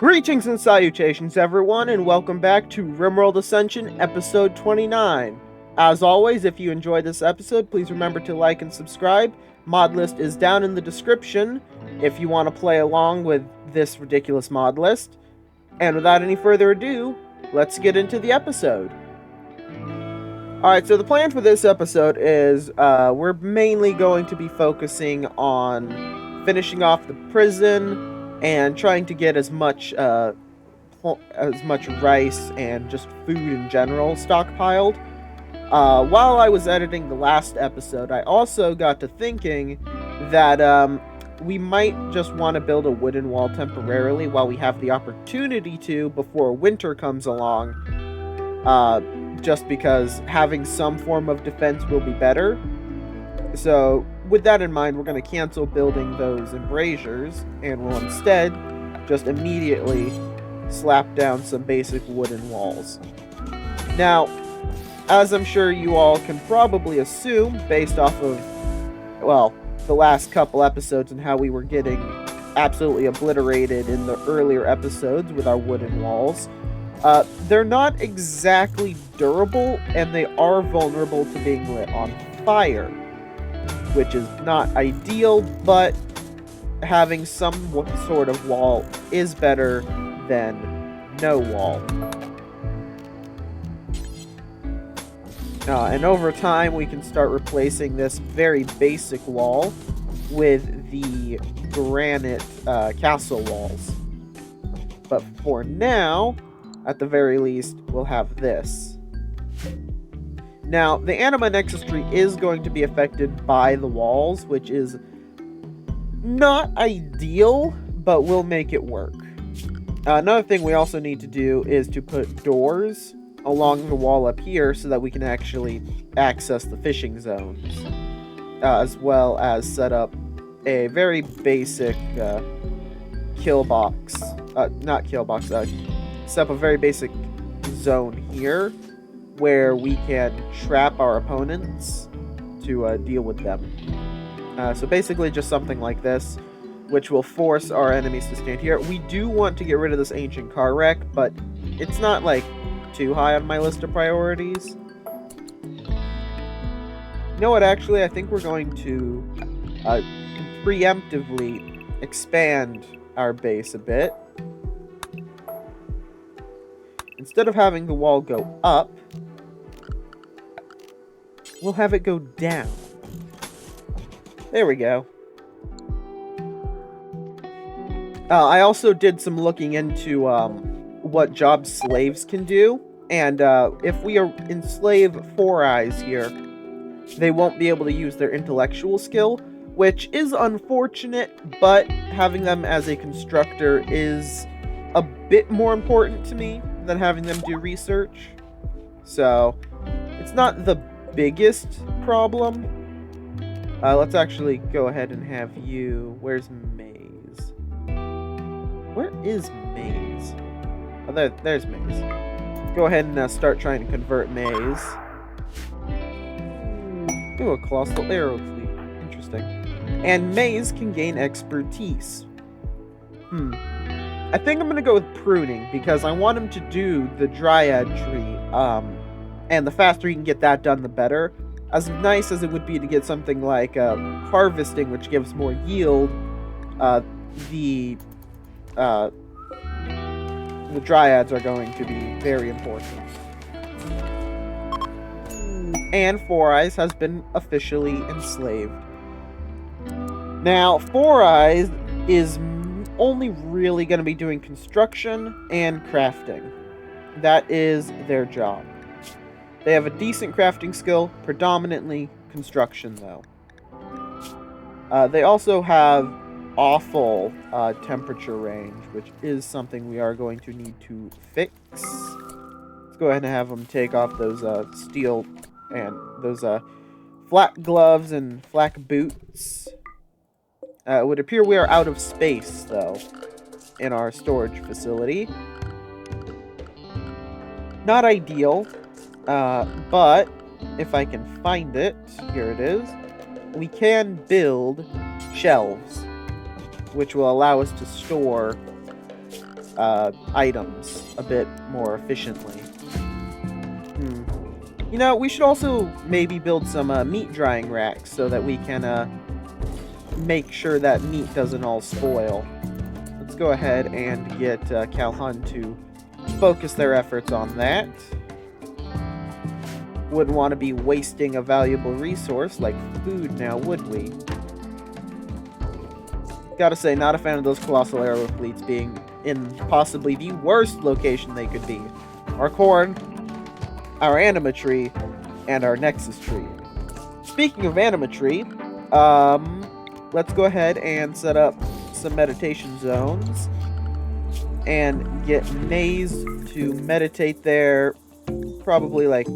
Greetings and salutations, everyone, and welcome back to Rimworld Ascension Episode 29. As always, if you enjoyed this episode, please remember to like and subscribe. Mod list is down in the description if you want to play along with this ridiculous mod list. And without any further ado, let's get into the episode. Alright, so the plan for this episode is we're mainly going to be focusing on finishing off the prison and trying to get as much rice and just food in general stockpiled. While I was editing the last episode, I also got to thinking that we might just want to build a wooden wall temporarily while we have the opportunity to before winter comes along. Just because having some form of defense will be better. So with that in mind, we're going to cancel building those embrasures, and we'll instead just immediately slap down some basic wooden walls. Now, as I'm sure you all can probably assume, based off of, well, the last couple episodes and how we were getting absolutely obliterated in the earlier episodes with our wooden walls, they're not exactly durable, and they are vulnerable to being lit on fire, which is not ideal, but having some sort of wall is better than no wall. And over time, we can start replacing this very basic wall with the granite castle walls. But for now, at the very least, we'll have this. Now, the Anima Nexus tree is going to be affected by the walls, which is not ideal, but we'll make it work. Another thing we also need to do is to put doors along the wall up here so that we can actually access the fishing zones, as well as set up a very basic kill box. Set up a very basic zone here where we can trap our opponents to deal with them. So basically just something like this, which will force our enemies to stand here. We do want to get rid of this ancient car wreck, but it's not like too high on my list of priorities. You know what, actually, I think we're going to preemptively expand our base a bit. Instead of having the wall go up, we'll have it go down. There we go. I also did some looking into what jobs slaves can do, and if we enslave Four Eyes here, they won't be able to use their intellectual skill, which is unfortunate, but having them as a constructor is a bit more important to me than having them do research. So it's not the biggest problem. Let's actually go ahead and have you... Where's Maze? Where is Maze? Oh, there's Maze. Go ahead and start trying to convert Maze. Ooh, a colossal arrow fleet. Interesting. And Maze can gain expertise. I think I'm going to go with pruning, because I want him to do the dryad tree, and the faster he can get that done, the better. As nice as it would be to get something like harvesting, which gives more yield, the dryads are going to be very important. And Four Eyes has been officially enslaved. Now, Four Eyes is only really going to be doing construction and crafting. That is their job. They have a decent crafting skill, predominantly construction though. They also have awful temperature range, which is something we are going to need to fix. Let's go ahead and have them take off those steel and those flak gloves and flak boots. It would appear we are out of space, though, in our storage facility. Not ideal, but if I can find it, here it is, we can build shelves, which will allow us to store items a bit more efficiently. You know, we should also maybe build some meat drying racks so that we can make sure that meat doesn't all spoil. Let's go ahead and get Calhoun to focus their efforts on that. Wouldn't want to be wasting a valuable resource like food now, would we? Gotta say, not a fan of those colossal arrow fleets being in possibly the worst location they could be. Our corn, our anima tree, and our nexus tree. Speaking of anima tree, let's go ahead and set up some meditation zones and get Maze to meditate there probably like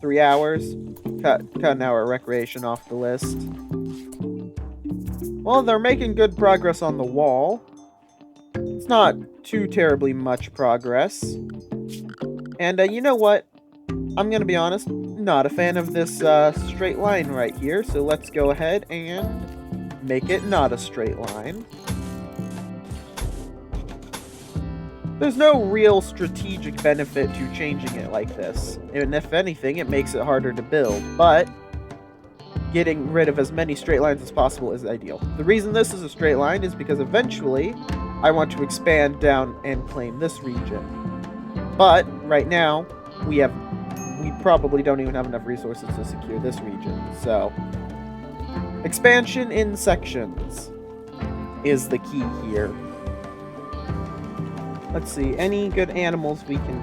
3 hours. Cut an hour of recreation off the list. Well, they're making good progress on the wall. It's not too terribly much progress. And you know what? I'm gonna be honest, not a fan of this straight line right here, so let's go ahead and make it not a straight line. There's no real strategic benefit to changing it like this, and if anything, it makes it harder to build, but getting rid of as many straight lines as possible is ideal. The reason this is a straight line is because eventually I want to expand down and claim this region. But right now, we probably don't even have enough resources to secure this region, so expansion in sections is the key here. Let's see, any good animals we can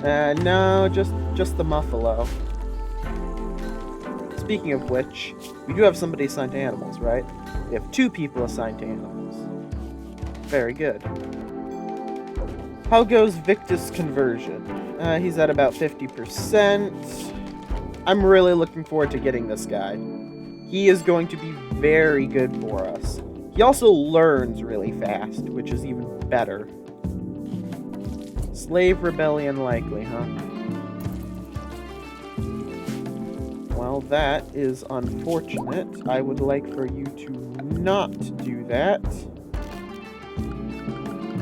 tame? No, just the Muffalo. Speaking of which, we do have somebody assigned to animals, right? We have 2 people assigned to animals. Very good. How goes Victus conversion? He's at about 50%. I'm really looking forward to getting this guy. He is going to be very good for us. He also learns really fast, which is even better. Slave rebellion likely, huh? Well, that is unfortunate. I would like for you to not do that.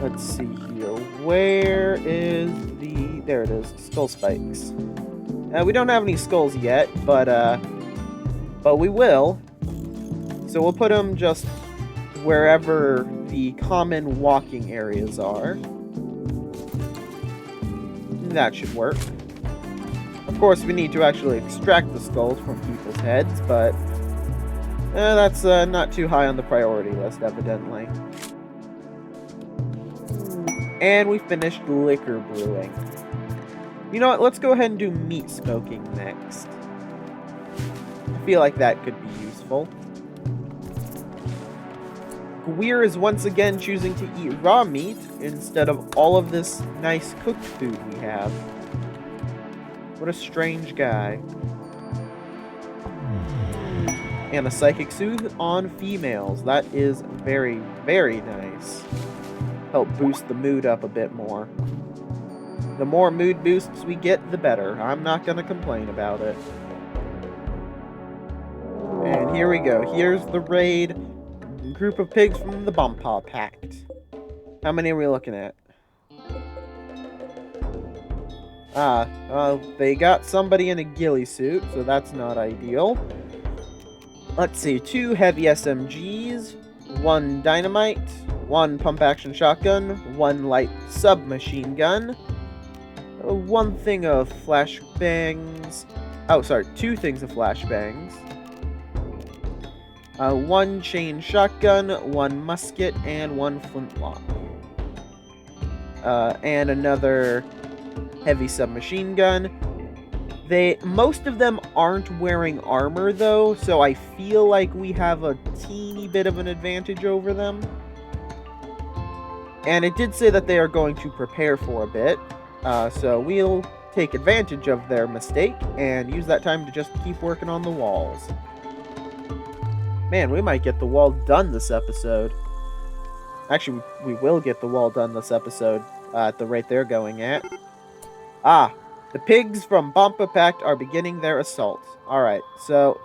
Let's see here. Where is the... There it is. Skull spikes. We don't have any skulls yet, but we will. So we'll put them just wherever the common walking areas are. That should work. Of course, we need to actually extract the skulls from people's heads, but that's not too high on the priority list, evidently. And we finished liquor brewing. You know what? Let's go ahead and do meat smoking next. I feel like that could be useful. Weir is once again choosing to eat raw meat instead of all of this nice cooked food we have. What a strange guy. And a psychic soothe on females. That is very, very nice. Help boost the mood up a bit more. The more mood boosts we get, the better. I'm not going to complain about it. And here we go. Here's the raid. Group of pigs from the Bumpaw Pact. How many are we looking at? They got somebody in a ghillie suit, so that's not ideal. Let's see, 2 heavy SMGs, 1 dynamite, 1 pump-action shotgun, 1 light submachine gun, 1 thing of flashbangs. Oh, sorry, 2 things of flashbangs. 1 chain shotgun, 1 musket, and 1 flintlock. And another heavy submachine gun. Most of them aren't wearing armor though, so I feel like we have a teeny bit of an advantage over them. And it did say that they are going to prepare for a bit, so we'll take advantage of their mistake and use that time to just keep working on the walls. Man, we might get the wall done this episode. Actually, we will get the wall done this episode at the rate they're going at. Ah, the pigs from Bumpaw Pact are beginning their assault. Alright, so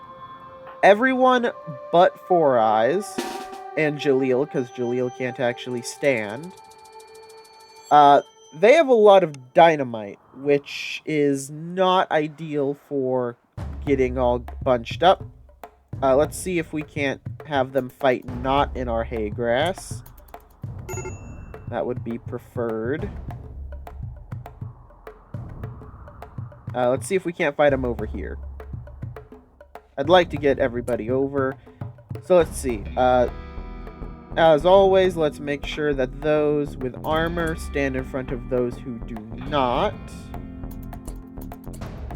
everyone but Four Eyes and Jaleel, because Jaleel can't actually stand. They have a lot of dynamite, which is not ideal for getting all bunched up. Let's see if we can't have them fight not in our hay grass. That would be preferred. Let's see if we can't fight them over here. I'd like to get everybody over. So let's see. As always, let's make sure that those with armor stand in front of those who do not,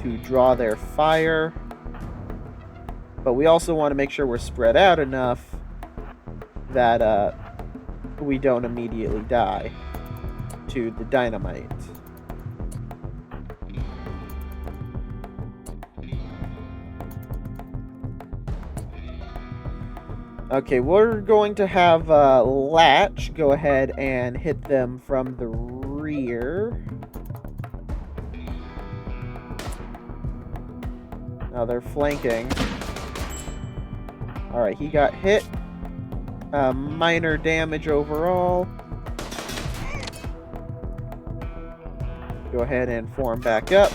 to draw their fire. But we also want to make sure we're spread out enough that we don't immediately die to the dynamite. Okay, we're going to have Latch go ahead and hit them from the rear. Now they're flanking. Alright, he got hit. Minor damage overall. Go ahead and form back up.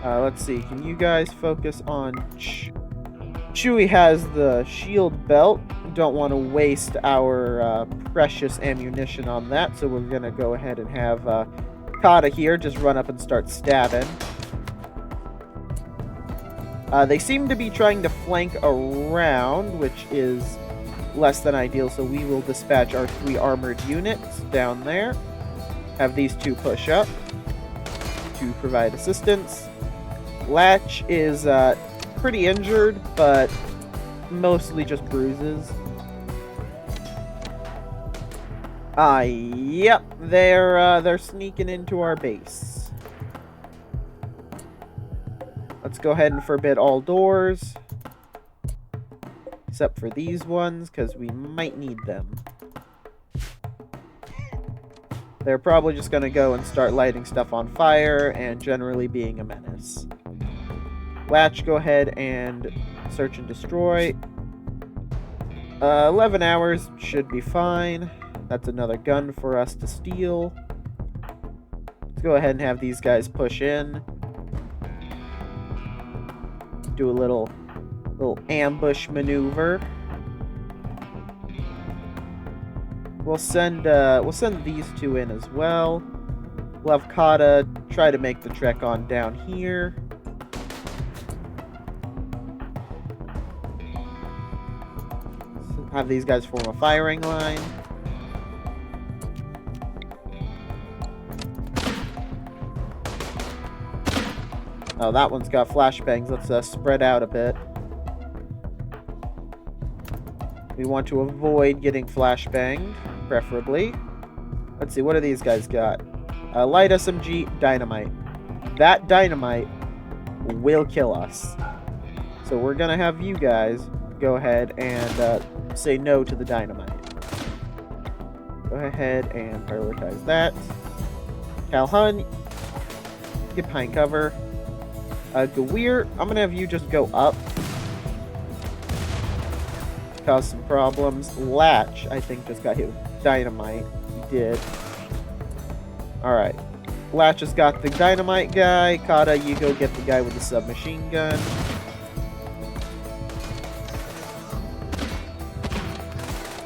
Let's see, can you guys focus on... Chewie has the shield belt. Don't want to waste our precious ammunition on that, so we're going to go ahead and have Kata here just run up and start stabbing. They seem to be trying to flank around, which is less than ideal, so we will dispatch our 3 armored units down there. Have these 2 push up to provide assistance. Latch is pretty injured, but mostly just bruises. Yep, they're sneaking into our base. Let's go ahead and forbid all doors, except for these ones, because we might need them. They're probably just going to go and start lighting stuff on fire and generally being a menace. Latch, go ahead and search and destroy. 11 hours should be fine. That's another gun for us to steal. Let's go ahead and have these guys push in. Do a little ambush maneuver. We'll send these 2 in as well. We'll have Kata try to make the trek on down here. Have these guys form a firing line. Oh, that one's got flashbangs. Let's spread out a bit. We want to avoid getting flashbanged, preferably. Let's see, what do these guys got? Light SMG, dynamite. That dynamite will kill us. So we're gonna have you guys go ahead and say no to the dynamite. Go ahead and prioritize that. Calhoun, get behind cover. Gawir, I'm gonna have you just go up. Cause some problems. Latch, I think, just got hit with dynamite. He did. Alright. Latch has got the dynamite guy. Kata, you go get the guy with the submachine gun.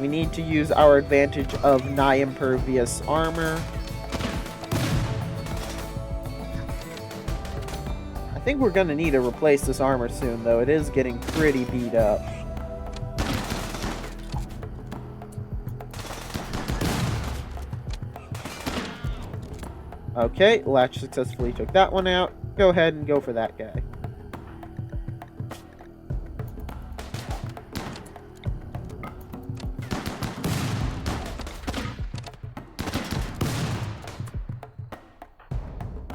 We need to use our advantage of nigh impervious armor. I think we're gonna need to replace this armor soon, though. It is getting pretty beat up. Okay, Latch successfully took that one out. Go ahead and go for that guy.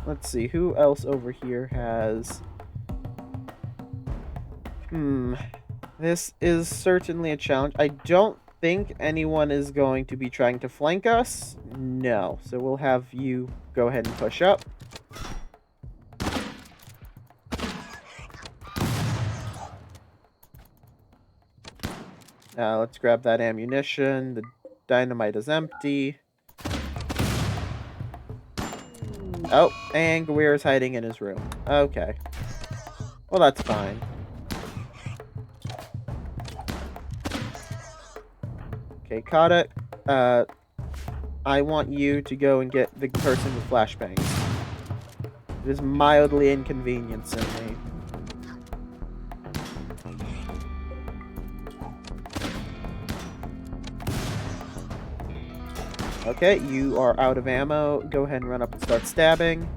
Let's see, who else over here has... This is certainly a challenge. I don't think anyone is going to be trying to flank us. No. So we'll have you go ahead and push up. Let's grab that ammunition. The dynamite is empty. Oh, and Gwir is hiding in his room. Okay. Well, that's fine. Okay, Kata, I want you to go and get the person with flashbangs. It is mildly inconveniencing me. Okay, you are out of ammo. Go ahead and run up and start stabbing.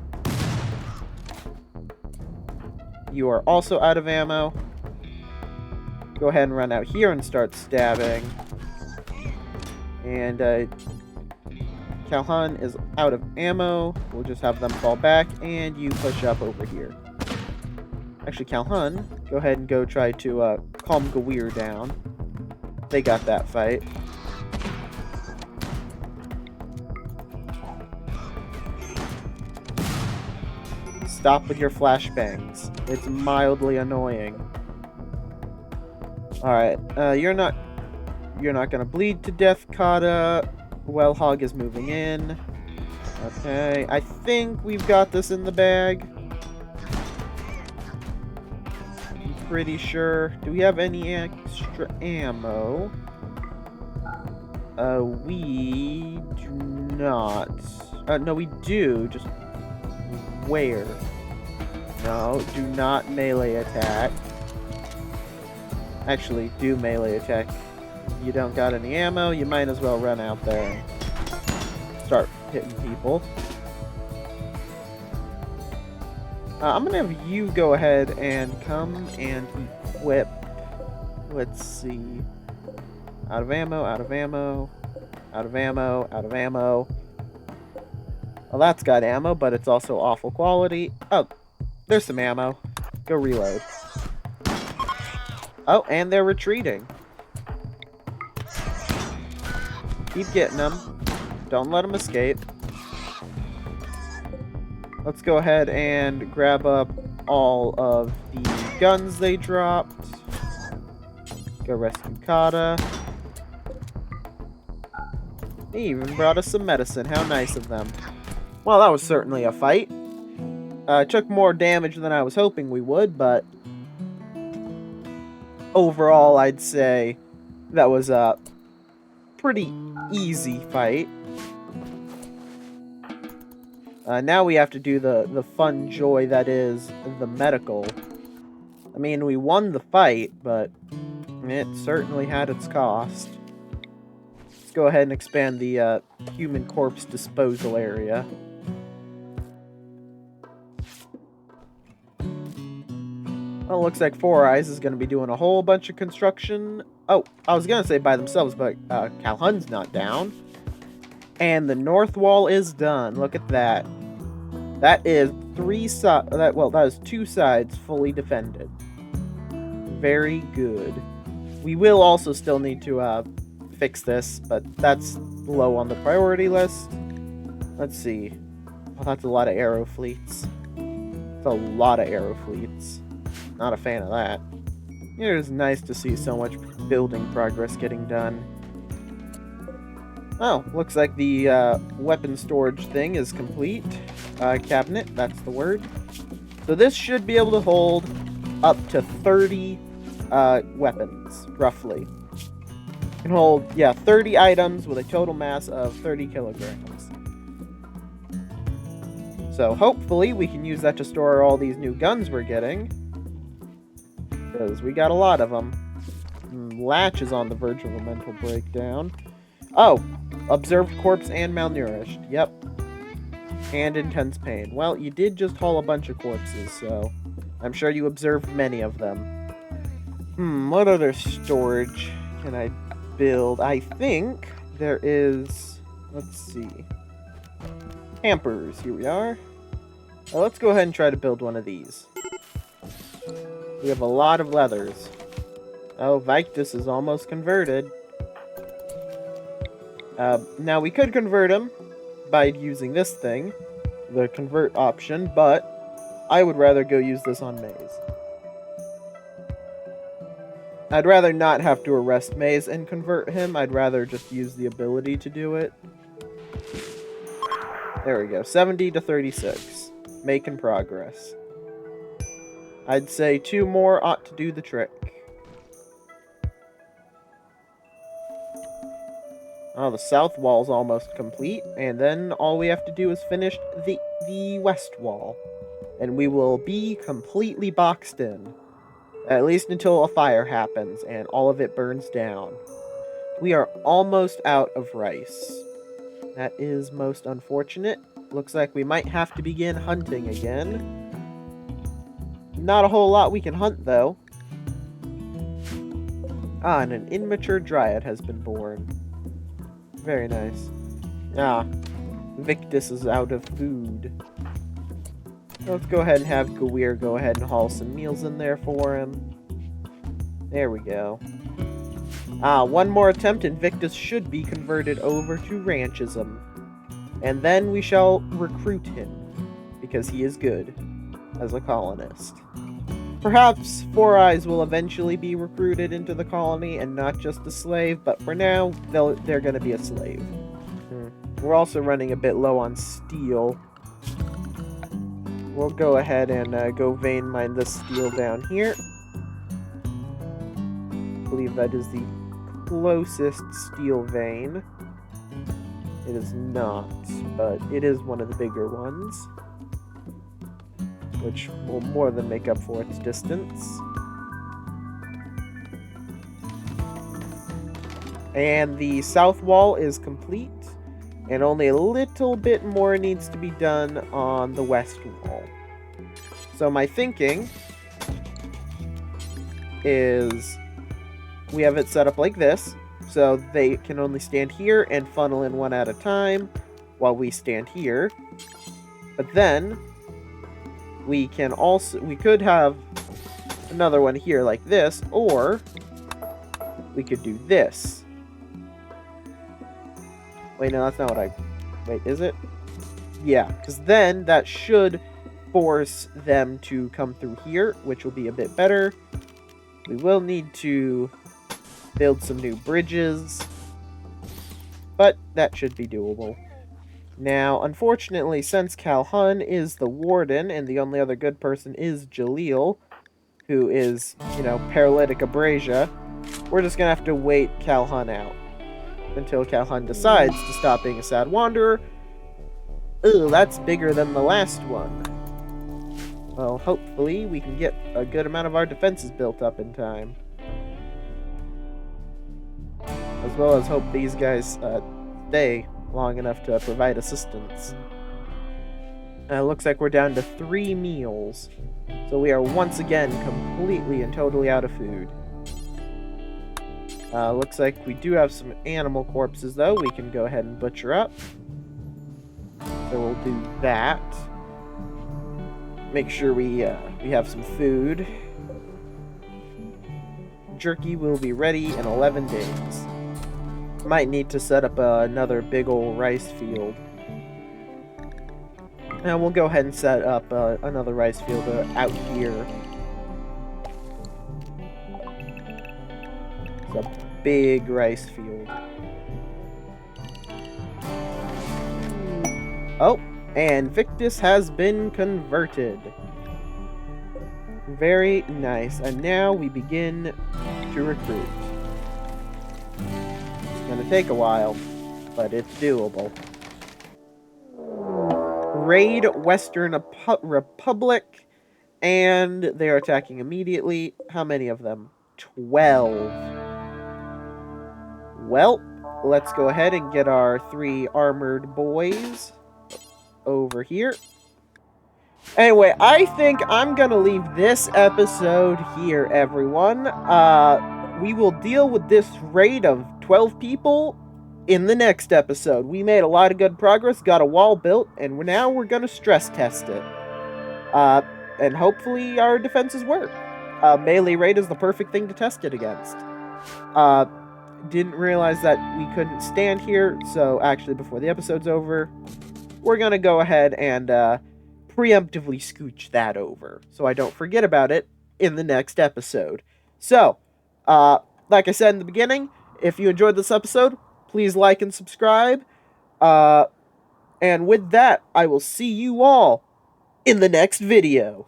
You are also out of ammo. Go ahead and run out here and start stabbing. And Calhoun is out of ammo. We'll just have them fall back, and you push up over here. Actually, Calhoun, go ahead and go try to calm Gwir down. They got that fight. Stop with your flashbangs. It's mildly annoying. Alright, you're not gonna bleed to death, Kata. Wellhog is moving in. Okay, I think we've got this in the bag. I'm pretty sure. Do we have any extra ammo? We do not. No, we do. Just where? No, do not melee attack. Actually, do melee attack. You don't got any ammo, you might as well run out there and start hitting people. I'm gonna have you go ahead and come and equip. Let's see. Out of ammo, out of ammo, out of ammo, out of ammo. Well, that's got ammo, but it's also awful quality. Oh, there's some ammo. Go reload. Oh, and they're retreating. Keep getting them. Don't let them escape. Let's go ahead and grab up all of the guns they dropped. Go rescue Kata. They even brought us some medicine. How nice of them. Well, that was certainly a fight. Took more damage than I was hoping we would, but overall, I'd say that was a pretty easy fight. Now we have to do the fun joy that is the medical. I mean, we won the fight, but it certainly had its cost. Let's go ahead and expand the human corpse disposal area. Well, it looks like Four Eyes is going to be doing a whole bunch of construction. Oh, I was going to say by themselves, but Calhoun's not down. And the north wall is done. Look at that. That is that is 2 sides fully defended. Very good. We will also still need to fix this, but that's low on the priority list. Let's see. Oh, that's a lot of arrow fleets. That's a lot of arrow fleets. Not a fan of that. It is nice to see so much building progress getting done. Oh, looks like the weapon storage thing is complete. Cabinet, that's the word. So this should be able to hold up to 30 weapons, roughly. It can hold, 30 items with a total mass of 30 kilograms. So hopefully we can use that to store all these new guns we're getting. Because we got a lot of them. Latch is on the verge of a mental breakdown. Oh, observed corpse and malnourished. Yep. And intense pain. Well, you did just haul a bunch of corpses, so I'm sure you observed many of them. What other storage can I build? I think there is... Let's see. Hampers. Here we are. Well, let's go ahead and try to build one of these. We have a lot of leathers. Oh, Victus is almost converted. Now, we could convert him by using this thing, the convert option, but I would rather go use this on Maze. I'd rather not have to arrest Maze and convert him. I'd rather just use the ability to do it. There we go. 70 to 36. Making progress. I'd say 2 more ought to do the trick. Oh, the south wall's almost complete, and then all we have to do is finish the west wall. And we will be completely boxed in. At least until a fire happens and all of it burns down. We are almost out of rice. That is most unfortunate. Looks like we might have to begin hunting again. Not a whole lot we can hunt, though. Ah, and an immature dryad has been born. Very nice. Ah, Victus is out of food. Let's go ahead and have Gawir go ahead and haul some meals in there for him. There we go. Ah, one more attempt and Victus should be converted over to Ranchism. And then we shall recruit him, because he is good as a colonist. Perhaps Four Eyes will eventually be recruited into the colony and not just a slave, but for now, they're going to be a slave. We're also running a bit low on steel. We'll go ahead and go vein mine this steel down here. I believe that is the closest steel vein. It is not, but it is one of the bigger ones, which will more than make up for its distance. And the south wall is complete, and only a little bit more needs to be done on the west wall. So my thinking is we have it set up like this, so they can only stand here and funnel in one at a time while we stand here. But then we could have another one here like this, or we could do this. Wait, no, that's not what wait, is it? Yeah, because then that should force them to come through here, which will be a bit better. We will need to build some new bridges, but that should be doable. Now, unfortunately, since Calhoun is the warden and the only other good person is Jaleel, who is, paralytic abrasia, we're just gonna have to wait Calhoun out until Calhoun decides to stop being a sad wanderer. Ugh, that's bigger than the last one. Well, hopefully we can get a good amount of our defenses built up in time. As well as hope these guys stay long enough to provide assistance. Looks like we're down to 3 meals. So we are once again completely and totally out of food. Looks like we do have some animal corpses, though, we can go ahead and butcher up. So we'll do that. Make sure we have some food. Jerky will be ready in 11 days. Might need to set up another big old rice field. And we'll go ahead and set up another rice field out here. It's a big rice field. Oh, and Victus has been converted. Very nice. And now we begin to recruit. It's gonna take a while, but it's doable. Raid Western Republic, and they are attacking immediately. How many of them? 12. Well, let's go ahead and get our 3 armored boys over here. Anyway, I think I'm gonna leave this episode here, everyone. We will deal with this raid of 12 people in the next episode. We made a lot of good progress, got a wall built, and now we're gonna stress test it. And hopefully our defenses work. Melee raid is the perfect thing to test it against. Didn't realize that we couldn't stand here, so actually before the episode's over, we're gonna go ahead and preemptively scooch that over, so I don't forget about it in the next episode. So, Like I said in the beginning, if you enjoyed this episode, please like and subscribe. And with that, I will see you all in the next video.